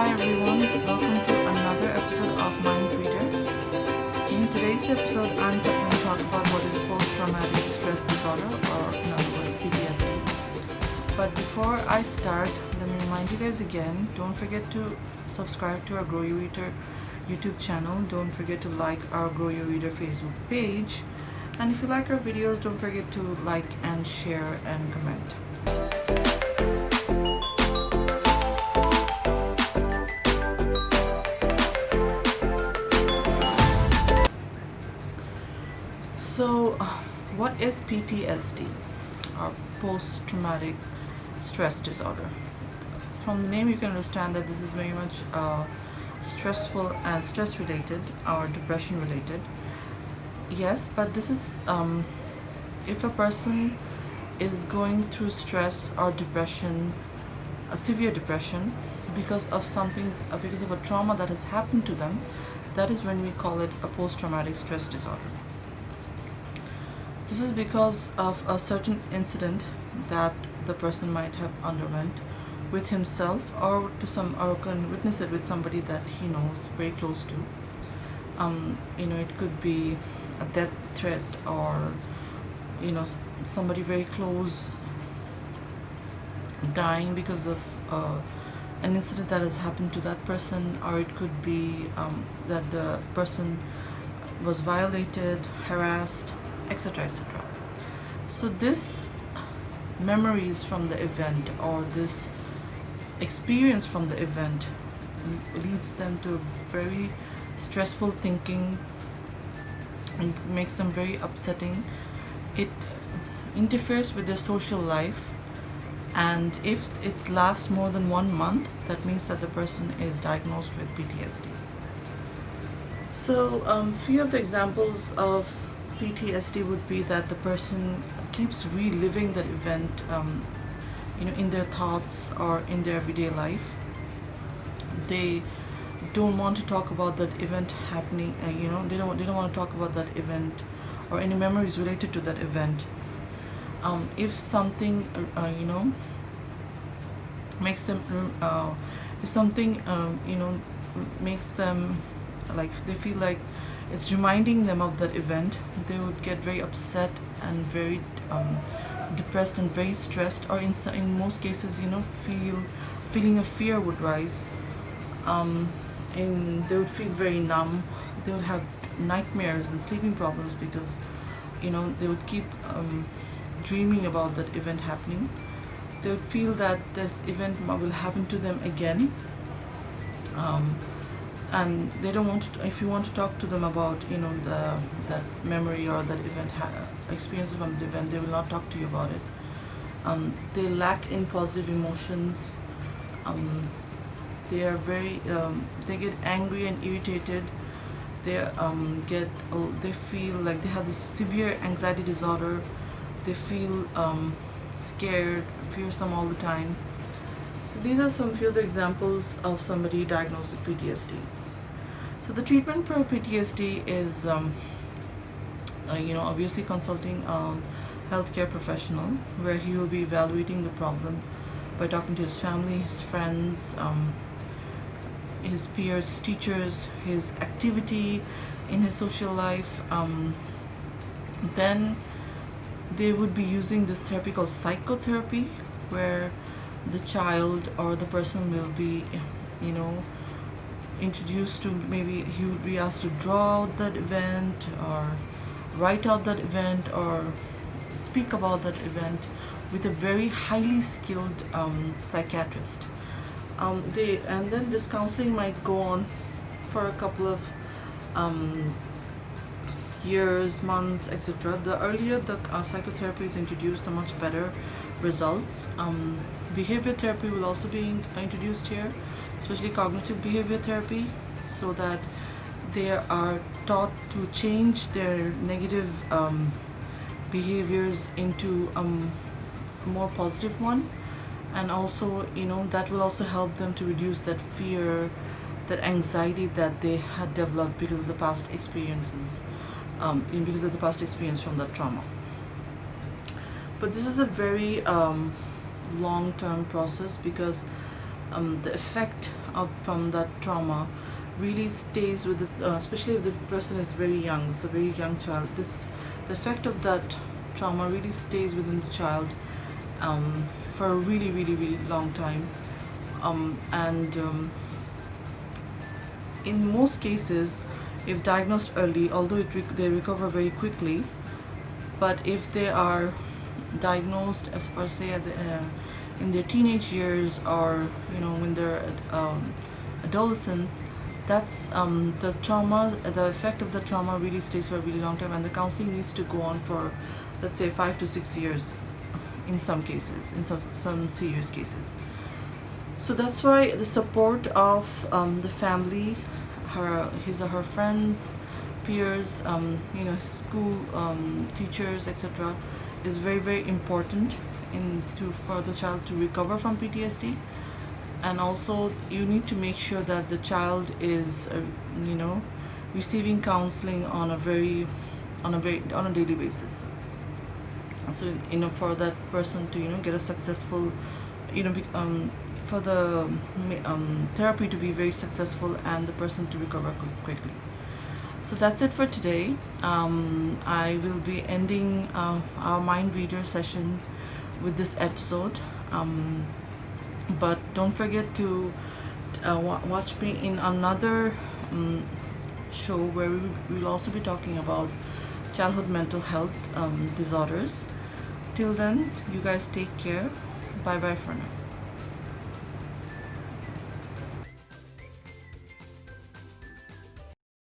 Hi everyone, welcome to another episode of Mind Reader. In today's episode, I'm going to talk about what is post-traumatic stress disorder, or in other words, PTSD. But before I start, let me remind you guys again, don't forget to subscribe to our Grow Your Reader YouTube channel. Don't forget to like our Grow Your Reader Facebook page. And if you like our videos, don't forget to like and share and comment. So, what is PTSD, or post-traumatic stress disorder? From the name, you can understand that this is very much stressful and stress-related or depression-related. Yes, but this is if a person is going through stress or depression, a severe depression, because of something, because of a trauma that has happened to them, that is when we call it a post-traumatic stress disorder. This is because of a certain incident that the person might have underwent with himself, or can witness it with somebody that he knows very close to. It could be a death threat, or somebody very close dying because of an incident that has happened to that person, or it could be that the person was violated, harassed, etc., etc. So this memories from the event, or this experience from the event, leads them to very stressful thinking and makes them very upsetting. It interferes with their social life, and if it lasts more than 1 month, that means that the person is diagnosed with PTSD. So few of the examples of PTSD would be that the person keeps reliving that event in their thoughts or in their everyday life. They don't want to talk about that event happening, they don't want to talk about that event or any memories related to that event. If something makes them if something makes them, like, they feel like it's reminding them of that event, they would get very upset and very depressed and very stressed, or in most cases, feeling of fear would rise, and they would feel very numb. They would have nightmares and sleeping problems because they would keep dreaming about that event happening. They would feel that this event will happen to them again, and they don't want to. If you want to talk to them about that memory or that event experience from the event, they will not talk to you about it. They lack in positive emotions. They are very they get angry and irritated. They feel like they have this severe anxiety disorder. They feel scared, fearsome all the time. So these are some few of the examples of somebody diagnosed with PTSD. So the treatment for PTSD is obviously consulting a healthcare professional, where he will be evaluating the problem by talking to his family, his friends, his peers, teachers, his activity in his social life. Then they would be using this therapy called psychotherapy, where the child or the person will be introduced to, maybe he would be asked to draw out that event, or write out that event, or speak about that event with a very highly skilled psychiatrist. And then this counseling might go on for a couple of years, months, etc. The earlier the psychotherapy is introduced, the much better results. Behavior therapy will also be introduced here, especially cognitive behavior therapy, so that they are taught to change their negative behaviors into a more positive one. And also, that will also help them to reduce that fear, that anxiety that they had developed because of the past experiences, because of the past experience from that trauma. But this is a very long-term process, because the effect from that trauma really stays with the, especially if the person is very young, it's a very young child. The effect of that trauma really stays within the child for a really, really, really long time. And in most cases, if diagnosed early, although they recover very quickly, but if they are diagnosed as for say at in their teenage years, or when they're adolescents, that's the trauma, the effect of the trauma really stays for a really long time, and the counseling needs to go on for, let's say, 5 to 6 years in some cases, in some serious cases. So that's why the support of the family, his or her friends, peers, school teachers, etc., is very, very important for the child to recover from PTSD. And also, you need to make sure that the child is, receiving counseling on a daily basis. So for that person to get a successful, for the therapy to be very successful and the person to recover quickly. So that's it for today. I will be ending our mind reader session with this episode. But don't forget to watch me in another show where we will also be talking about childhood mental health disorders. Till then, you guys take care. Bye bye for now.